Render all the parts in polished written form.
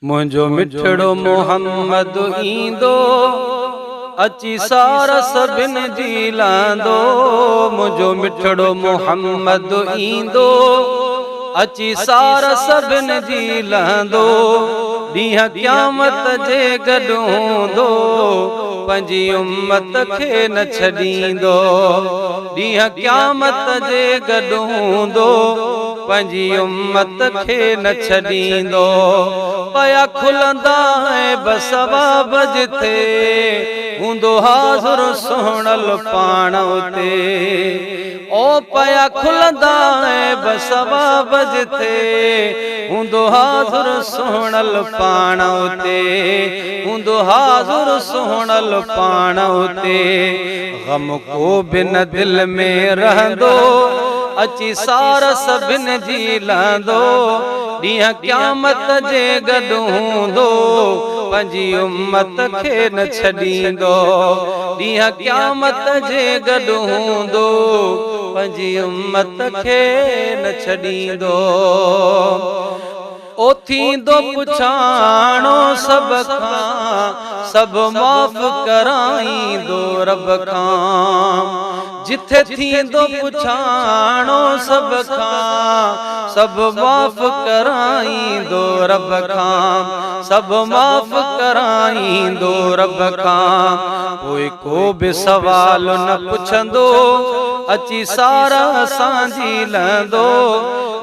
मुंहिंजो मिठड़ो मोहम्मद ईंदो अची सारा सभिनि जी लांदो। मुंहिंजो मिठड़ो मोहम्मद ईंदो अची सारा सभिनि जी लांदो। ॾींहुं क़यामत जे गॾु हूंदो पंहिंजी उम्मत खे न छॾींदो। ॾींहुं क़यामत जे गॾु हूंदो पंहिंजी उम्मत खे न छॾींदो। पया खुलंदा ऐं बसबाब जिथे हूंदो हाज़ुर सुहिणल पाण उते। ओ पया खुलंदा ऐं बसबाब जिथे हूंदो हाज़ुर सुहिणल पाण उते। हूंदो हाज़ुर सुहिणल पाण उते। ग़म को बि न दिल में रहंदो अची सारा सभिनि जी लांदो। ॾींहुं क़यामत जे गॾु हूंदो पंहिंजी उम्मत खे न छॾींदो। ॾींहुं क़यामत जे गॾु हूंदो पंहिंजी उम्मत खे न छॾींदो। ओ थींदो पुछाणो सभ खां सभु माफ़ कराईंदो रब खां। जिथे थींदो पुछाणो सभ खां सभु माफ़ कराईंदो रब खां। सभु माफ़ कराईंदो रब खां। कोई को बि सवाल न पुछंदो अची सारा असांजी लहंदो।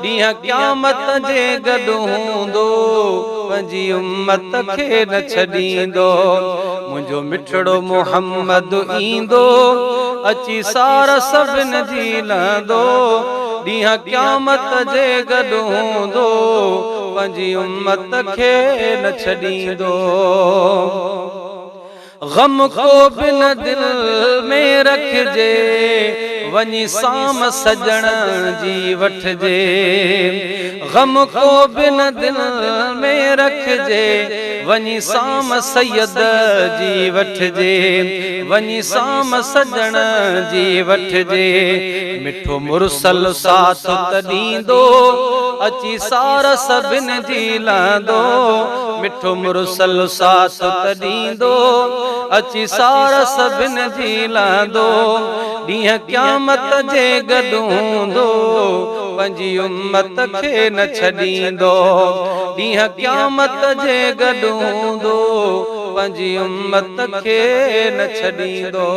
ॾींहुं क़यामत जे गॾु हूंदो पंहिंजी उम्मत खे न छॾींदो। मुंहिंजो मिठड़ो मोहम्मद ईंदो अची सारा सभिनि जी लहंदो। ॾींहुं क़यामत जे गॾु हूंदो पंहिंजी उम्मत खे न छॾींदो। ग़म को बि न दिल में रखिजे वञी साम सजण जी वठिजे। ग़म को बि न दिल में रखिजे वञी साम सैयद जी वठिजे। वञी साम सजण जी वठिजे। मिठो मुरसल साथ त ॾींदो अची सारा सभिनि जी लांदो। मिठो मुरसल साथ त ॾींदो अची सारा सभिनि जी लांदो। ॾींहुं क़यामत जे गॾु हूंदो पंहिंजी उम्मत खे न छॾींदो। ॾींहुं क़यामत जे गॾु हूंदो पंहिंजी उम्मत खे न छॾींदो।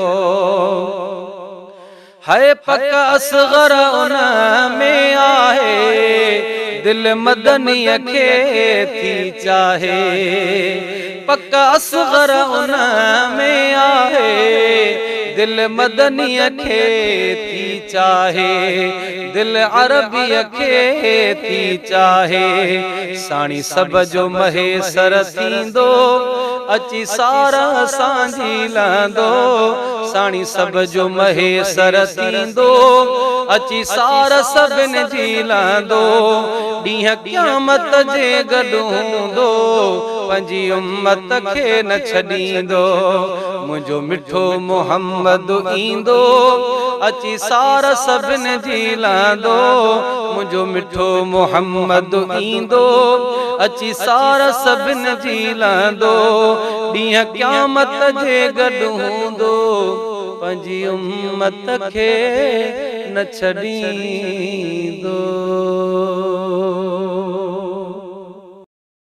है पक असग़र उन में आहे दिल मदनीअ खे थी चाहे। पक असग़र उन में आहे दिल मदनीअ खे थी चाहे। दिल अरबीअ खे थी चाहे। साणी सभ जो महेसर थींदो अची सारा असांजी लहंदो। साणी सभ जो महेसर थींदो अची सारा सभिनि जी लहंदो। ॾींहुं क़यामत जे गॾु हूंदो पंहिंजी उम्मत खे न छॾींदो। मुंहिंजो मिठो मोहम्मद ईंदो अची सारा सभिनि जी लहंदो। मुंहिंजो मिठो मोहम्मद ईंदो अची सारा सभिनि जी लहंदो। ॾींहुं क़यामत जे गॾु हूंदो पंहिंजी उम्मत खे न छॾींदो।